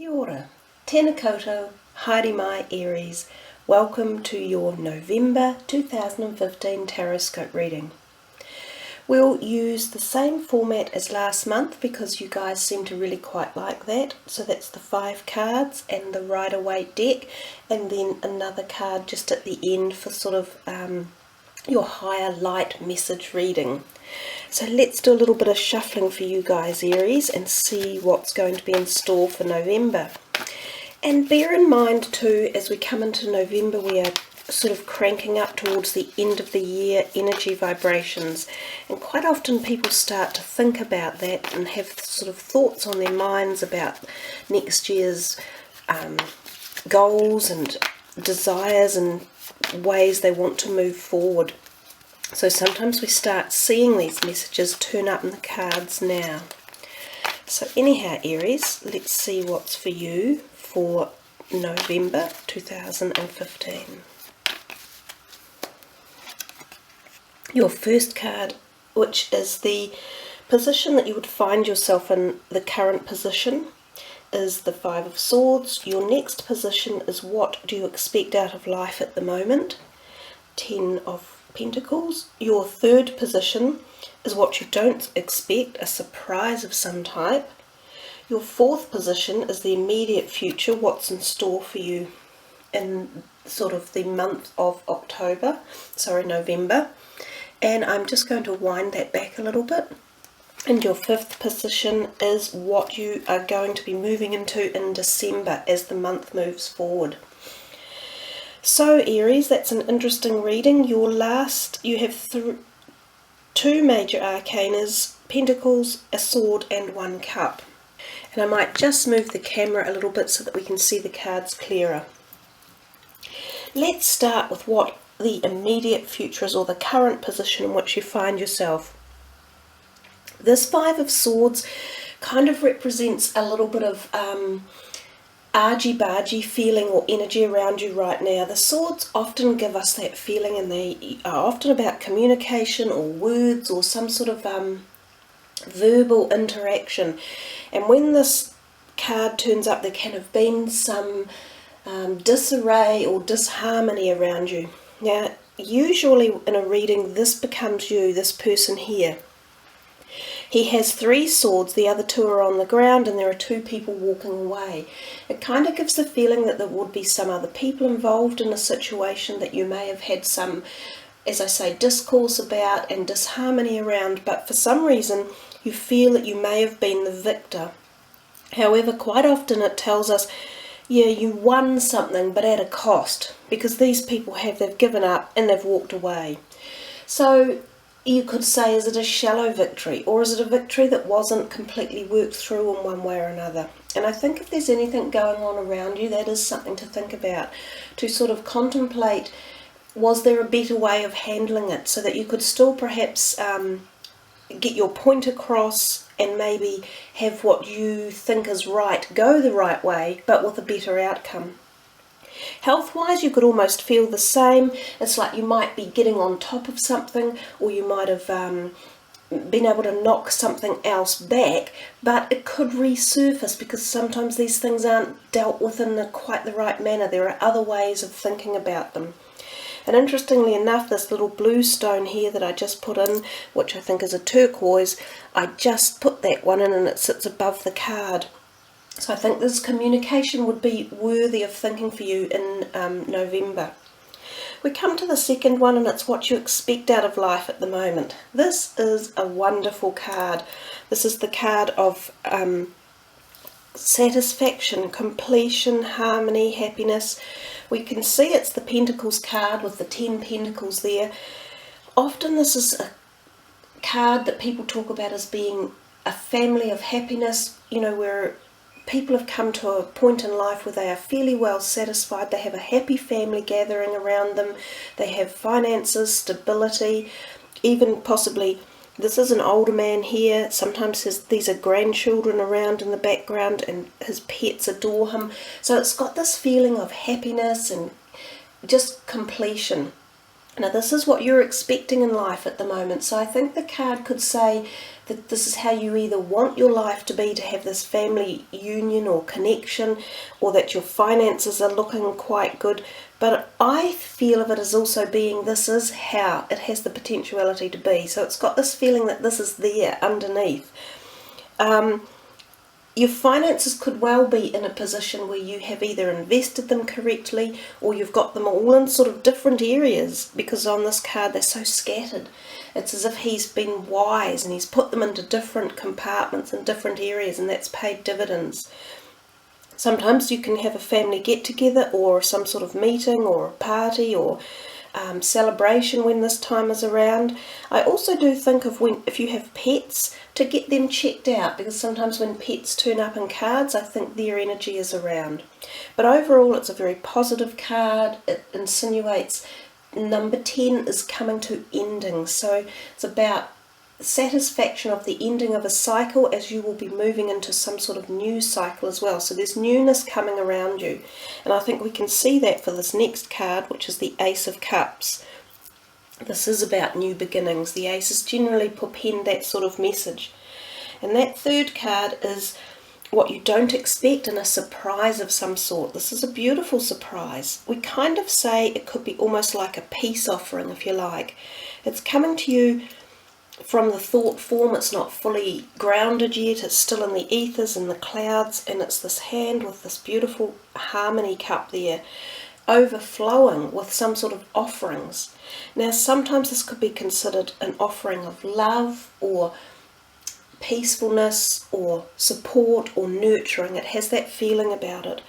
Kia ora, tēnā koutou, haere mai Aries. Welcome to your November 2015 Taroscope reading. We'll use the same format as last month because you guys seem to really quite like that. So that's the 5 cards and the Rider-Waite deck, and then another card just at the end for sort of your higher light message reading. So let's do a little bit of shuffling for you guys, Aries, and see what's going to be in store for November. And bear in mind too, as we come into November, we are sort of cranking up towards the end of the year energy vibrations, and quite often people start to think about that and have sort of thoughts on their minds about next year's goals and desires and ways they want to move forward. So sometimes we start seeing these messages turn up in the cards now. So anyhow, Aries, let's see what's for you for November 2015. Your first card, which is the position that you would find yourself in, the current position, is the 5 of Swords. Your next position is what do you expect out of life at the moment, 10 of Pentacles. Your third position is what you don't expect, a surprise of some type. Your fourth position is the immediate future, what's in store for you in sort of the month of November. And I'm just going to wind that back a little bit. And your fifth position is what you are going to be moving into in December as the month moves forward. So Aries, that's an interesting reading. You have 2 major arcanas, Pentacles, a Sword and 1 Cup. And I might just move the camera a little bit so that we can see the cards clearer. Let's start with what the immediate future is, or the current position in which you find yourself. This 5 of Swords kind of represents a little bit of argy-bargy feeling or energy around you right now. The swords often give us that feeling, and they are often about communication or words or some sort of verbal interaction. And when this card turns up, there can have been some disarray or disharmony around you. Now, usually in a reading, this becomes you, this person here. He has 3 swords, the other 2 are on the ground, and there are 2 people walking away. It kind of gives the feeling that there would be some other people involved in a situation that you may have had some, as I say, discourse about and disharmony around, but for some reason you feel that you may have been the victor. However, quite often it tells us, yeah, you won something, but at a cost, because these people they've given up and they've walked away. So you could say, is it a shallow victory, or is it a victory that wasn't completely worked through in one way or another? And I think if there's anything going on around you, that is something to think about, to sort of contemplate, was there a better way of handling it so that you could still perhaps get your point across and maybe have what you think is right go the right way, but with a better outcome. Health-wise, you could almost feel the same. It's like you might be getting on top of something, or you might have been able to knock something else back, but it could resurface because sometimes these things aren't dealt with in quite the right manner. There are other ways of thinking about them. And interestingly enough, this little blue stone here that I just put in, which I think is a turquoise, I just put that one in and it sits above the card. So I think this communication would be worthy of thinking for you in November. We come to the second one, and it's what you expect out of life at the moment. This is a wonderful card. This is the card of satisfaction, completion, harmony, happiness. We can see it's the Pentacles card with the 10 Pentacles there. Often this is a card that people talk about as being a family of happiness, where people have come to a point in life where they are fairly well satisfied. They have a happy family gathering around them. They have finances, stability, even possibly, this is an older man here. Sometimes these are grandchildren around in the background and his pets adore him. So it's got this feeling of happiness and just completion. Now this is what you're expecting in life at the moment. So I think the card could say that this is how you either want your life to be, to have this family union or connection, or that your finances are looking quite good. But I feel of it as also being, this is how it has the potentiality to be. So it's got this feeling that this is there underneath. Your finances could well be in a position where you have either invested them correctly, or you've got them all in sort of different areas, because on this card they're so scattered. It's as if he's been wise and he's put them into different compartments in different areas, and that's paid dividends. Sometimes you can have a family get together or some sort of meeting or a party or celebration when this time is around. I also do think of if you have pets, to get them checked out, because sometimes when pets turn up in cards, I think their energy is around. But overall it's a very positive card. It insinuates number 10 is coming to ending, so it's about satisfaction of the ending of a cycle, as you will be moving into some sort of new cycle as well. So there's newness coming around you, and I think we can see that for this next card, which is the Ace of Cups. This is about new beginnings. The aces generally portend that sort of message. And that third card is what you don't expect, and a surprise of some sort. This is a beautiful surprise. We kind of say it could be almost like a peace offering, if you like. It's coming to you from the thought form. It's not fully grounded yet, it's still in the ethers and the clouds, and it's this hand with this beautiful harmony cup there, overflowing with some sort of offerings. Now sometimes this could be considered an offering of love or peacefulness or support or nurturing. It has that feeling about it.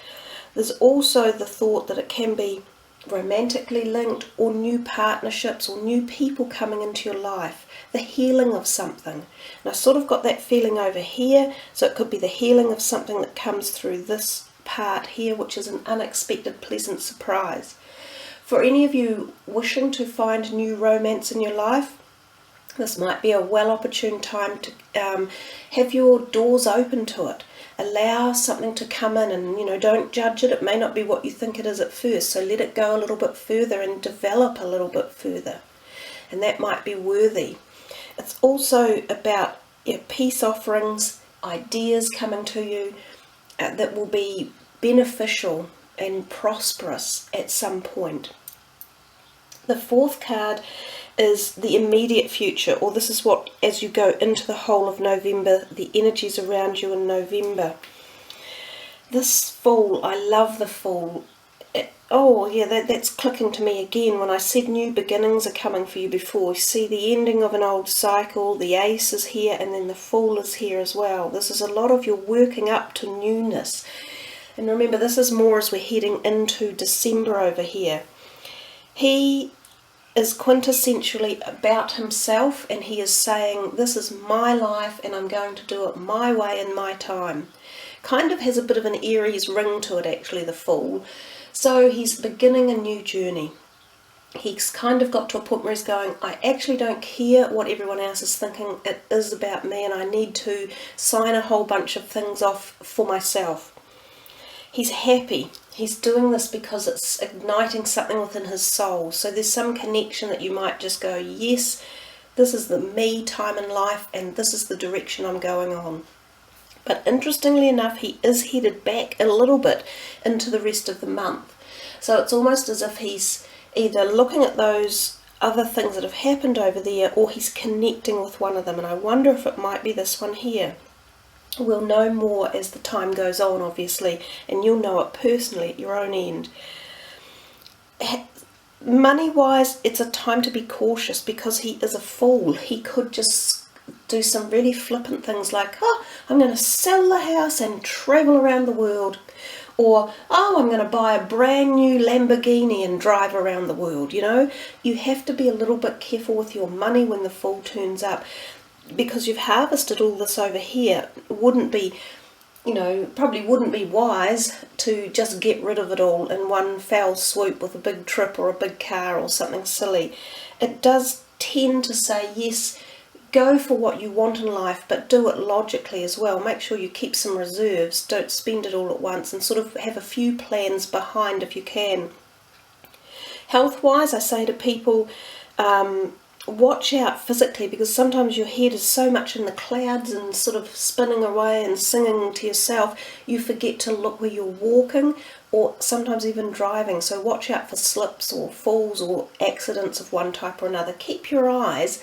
There's also the thought that it can be romantically linked, or new partnerships or new people coming into your life, the healing of something. And I sort of got that feeling over here, so it could be the healing of something that comes through this part here, which is an unexpected pleasant surprise. For any of you wishing to find new romance in your life, this might be a well opportune time to have your doors open to it. Allow something to come in, and don't judge it. It may not be what you think it is at first, so let it go a little bit further and develop a little bit further, and that might be worthy. It's also about peace offerings, ideas coming to you that will be beneficial and prosperous at some point. The fourth card is the immediate future, or this is what, as you go into the whole of November, the energies around you in November. This Fool, I love the Fool. That's clicking to me again. When I said new beginnings are coming for you before, you see the ending of an old cycle, the Ace is here, and then the Fool is here as well. This is a lot of your working up to newness. And remember, this is more as we're heading into December over here. He is quintessentially about himself, and he is saying, this is my life and I'm going to do it my way in my time. Kind of has a bit of an Aries ring to it, actually, the Fool. So he's beginning a new journey. He's kind of got to a point where he's going, I actually don't care what everyone else is thinking, it is about me, and I need to sign a whole bunch of things off for myself. He's happy. He's doing this because it's igniting something within his soul. So there's some connection that you might just go, yes, this is the me time in life, and this is the direction I'm going on. But interestingly enough, he is headed back a little bit into the rest of the month. So it's almost as if he's either looking at those other things that have happened over there, or he's connecting with one of them. And I wonder if it might be this one here. We'll know more as the time goes on, obviously, and you'll know it personally at your own end. Money-wise, it's a time to be cautious, because he is a fool. He could just do some really flippant things like, I'm going to sell the house and travel around the world. Or, I'm going to buy a brand new Lamborghini and drive around the world. You have to be a little bit careful with your money when the Fool turns up, because you've harvested all this over here. Probably wouldn't be wise to just get rid of it all in one foul swoop with a big trip or a big car or something silly. It does tend to say, yes, go for what you want in life, but do it logically as well. Make sure you keep some reserves. Don't spend it all at once, and sort of have a few plans behind if you can. Health-wise, I say to people, watch out physically, because sometimes your head is so much in the clouds and sort of spinning away and singing to yourself, you forget to look where you're walking or sometimes even driving. So watch out for slips or falls or accidents of one type or another. Keep your eyes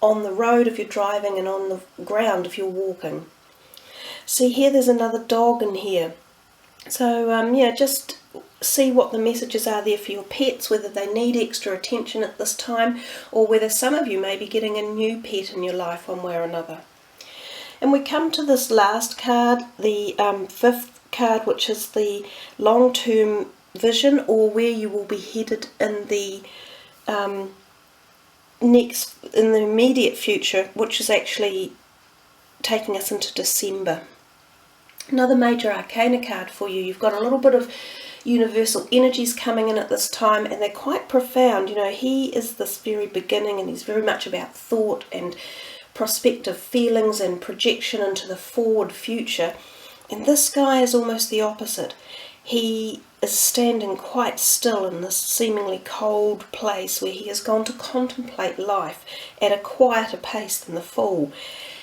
on the road if you're driving and on the ground if you're walking. See here, there's another dog in here. So yeah, just see what the messages are there for your pets, whether they need extra attention at this time, or whether some of you may be getting a new pet in your life one way or another. And we come to this last card, the fifth card, which is the long-term vision, or where you will be headed in the in the immediate future, which is actually taking us into December. Another major arcana card for you. You've got a little bit of universal energies coming in at this time, and they're quite profound. You know, he is this very beginning, and he's very much about thought and prospective feelings and projection into the forward future. And this guy is almost the opposite. He is standing quite still in this seemingly cold place where he has gone to contemplate life at a quieter pace than the Fool.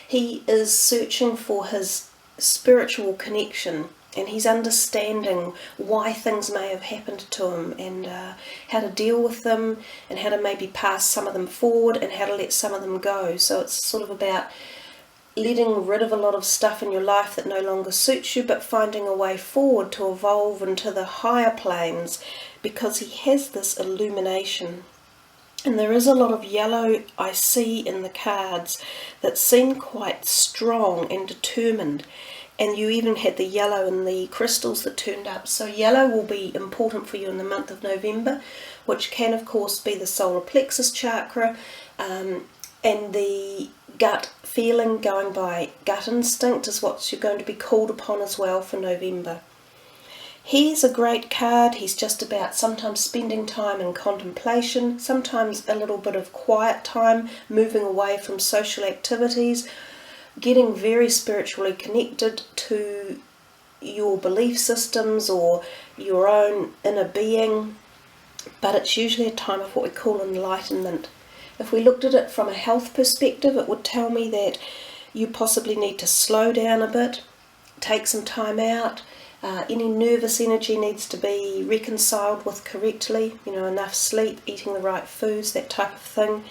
He is searching for his spiritual connection, and he's understanding why things may have happened to him, and how to deal with them, and how to maybe pass some of them forward, and how to let some of them go. So it's sort of about letting rid of a lot of stuff in your life that no longer suits you, but finding a way forward to evolve into the higher planes, because he has this illumination. And there is a lot of yellow I see in the cards that seem quite strong and determined. And you even had the yellow in the crystals that turned up. So yellow will be important for you in the month of November, which can of course be the solar plexus chakra, and the gut feeling, going by gut instinct, is what you're going to be called upon as well for November. He's a great card. He's just about sometimes spending time in contemplation, sometimes a little bit of quiet time, moving away from social activities, getting very spiritually connected to your belief systems or your own inner being. But it's usually a time of what we call enlightenment. If we looked at it from a health perspective, it would tell me that you possibly need to slow down a bit, take some time out. Any nervous energy needs to be reconciled with correctly, you know, enough sleep, eating the right foods, that type of thing.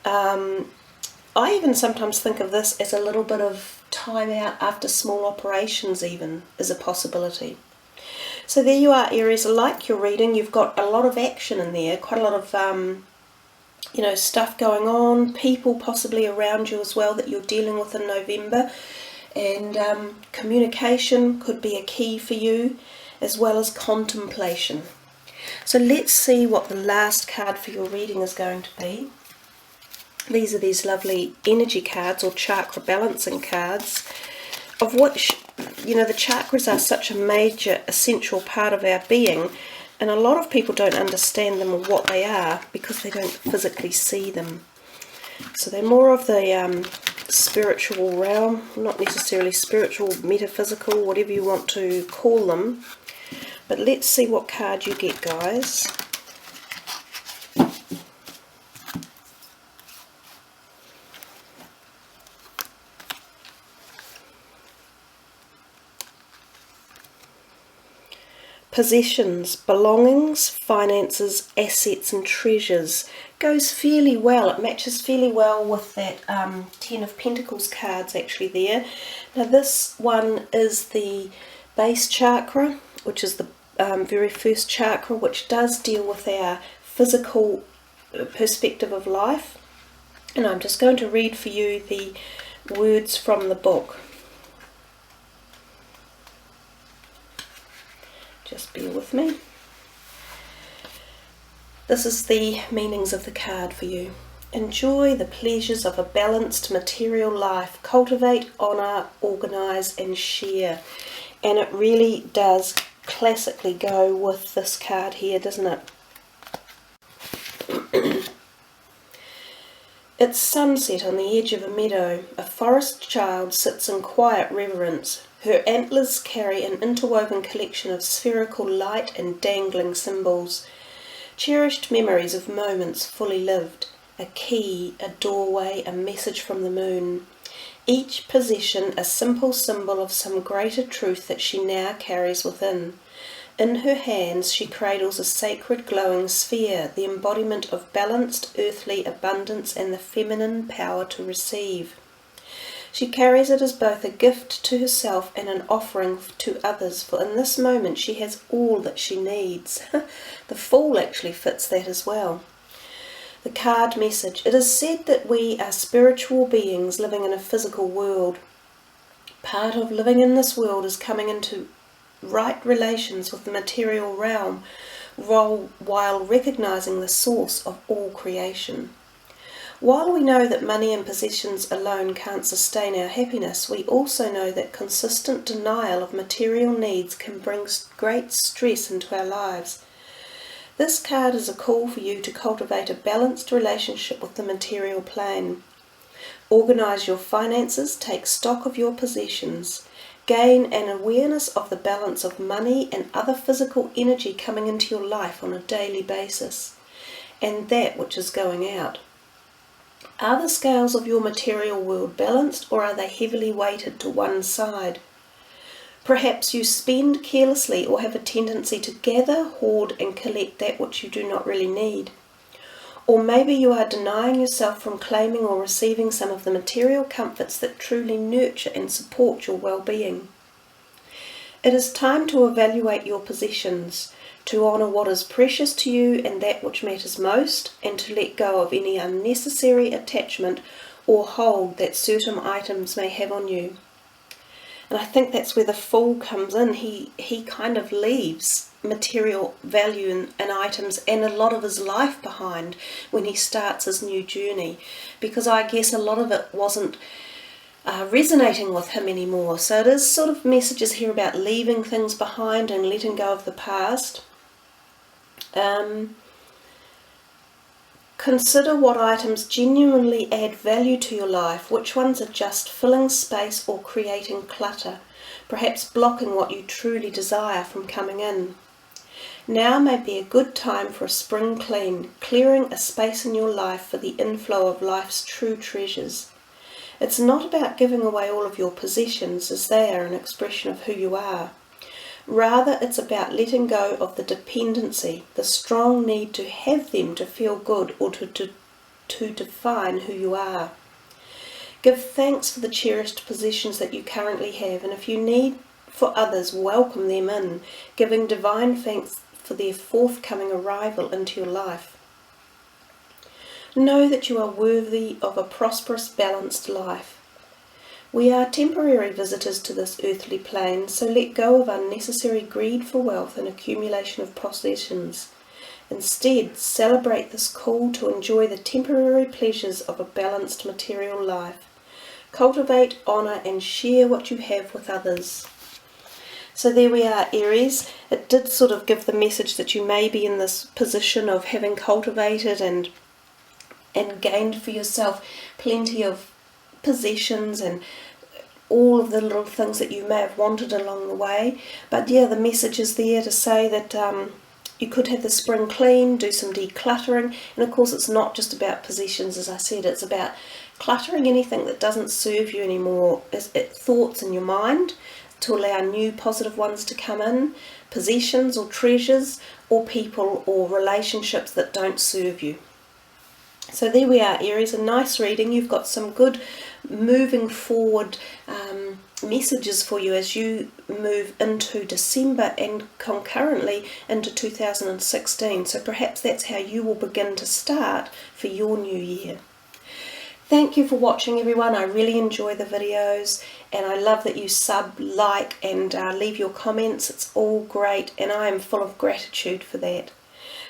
I even sometimes think of this as a little bit of time out after small operations even is a possibility. So there you are, Aries. I like your reading. You've got a lot of action in there, quite a lot of you know, stuff going on, people possibly around you as well that you're dealing with in November. And communication could be a key for you, as well as contemplation. So let's see what the last card for your reading is going to be. These are these lovely energy cards, or chakra balancing cards, of which, you know, the chakras are such a major, essential part of our being, and a lot of people don't understand them or what they are because they don't physically see them. So they're more of the spiritual realm, not necessarily spiritual, metaphysical, whatever you want to call them. But let's see what card you get, guys. Possessions, belongings, finances, assets and treasures. Goes fairly well. It matches fairly well with that Ten of Pentacles cards actually there. Now this one is the base chakra, which is the very first chakra, which does deal with our physical perspective of life. And I'm just going to read for you the words from the book. Just bear with me. This is the meanings of the card for you. Enjoy the pleasures of a balanced material life. Cultivate, honour, organise and share. And it really does classically go with this card here, doesn't it? It's sunset on the edge of a meadow. A forest child sits in quiet reverence. Her antlers carry an interwoven collection of spherical light and dangling symbols. cherished memories of moments fully lived, a key, a doorway, a message from the moon. Each possession a simple symbol of some greater truth that she now carries within. In her hands she cradles a sacred glowing sphere, the embodiment of balanced earthly abundance and the feminine power to receive. She carries it as both a gift to herself and an offering to others, for in this moment she has all that she needs. The Fool actually fits that as well. The card message. It is said that we are spiritual beings living in a physical world. Part of living in this world is coming into right relations with the material realm, while recognizing the source of all creation. While we know that money and possessions alone can't sustain our happiness, we also know that consistent denial of material needs can bring great stress into our lives. This card is a call for you to cultivate a balanced relationship with the material plane. Organise your finances, take stock of your possessions, gain an awareness of the balance of money and other physical energy coming into your life on a daily basis, and that which is going out. Are the scales of your material world balanced, or are they heavily weighted to one side? Perhaps you spend carelessly or have a tendency to gather, hoard and collect that which you do not really need. Or maybe you are denying yourself from claiming or receiving some of the material comforts that truly nurture and support your well-being. It is time to evaluate your possessions, to honour what is precious to you and that which matters most, and to let go of any unnecessary attachment or hold that certain items may have on you. And I think that's where the Fool comes in. He kind of leaves material value and items and a lot of his life behind when he starts his new journey, because I guess a lot of it wasn't resonating with him anymore. So it is sort of messages here about leaving things behind and letting go of the past. Consider what items genuinely add value to your life, which ones are just filling space or creating clutter, perhaps blocking what you truly desire from coming in. Now may be a good time for a spring clean, clearing a space in your life for the inflow of life's true treasures. It's not about giving away all of your possessions, as they are an expression of who you are. Rather, it's about letting go of the dependency, the strong need to have them to feel good or to define who you are. Give thanks for the cherished possessions that you currently have, and if you need for others, welcome them in, giving divine thanks for their forthcoming arrival into your life. Know that you are worthy of a prosperous, balanced life. We are temporary visitors to this earthly plane, so let go of unnecessary greed for wealth and accumulation of possessions. Instead, celebrate this call to enjoy the temporary pleasures of a balanced material life. Cultivate, honour and share what you have with others. So there we are, Aries. It did sort of give the message that you may be in this position of having cultivated and gained for yourself plenty of possessions and all of the little things that you may have wanted along the way. But yeah, the message is there to say that you could have the spring clean, do some decluttering, and of course it's not just about possessions, as I said, it's about cluttering anything that doesn't serve you anymore, thoughts in your mind, to allow new positive ones to come in, possessions or treasures or people or relationships that don't serve you. So there we are, Aries, a nice reading. You've got some good moving forward messages for you as you move into December and concurrently into 2016. So perhaps that's how you will begin to start for your new year. Thank you for watching, everyone. I really enjoy the videos and I love that you sub, like and leave your comments. It's all great and I am full of gratitude for that.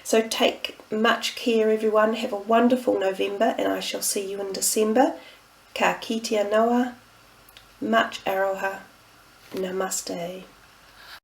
So take much care, everyone. Have a wonderful November and I shall see you in December. Ka kitea noa. Much aroha. Namaste.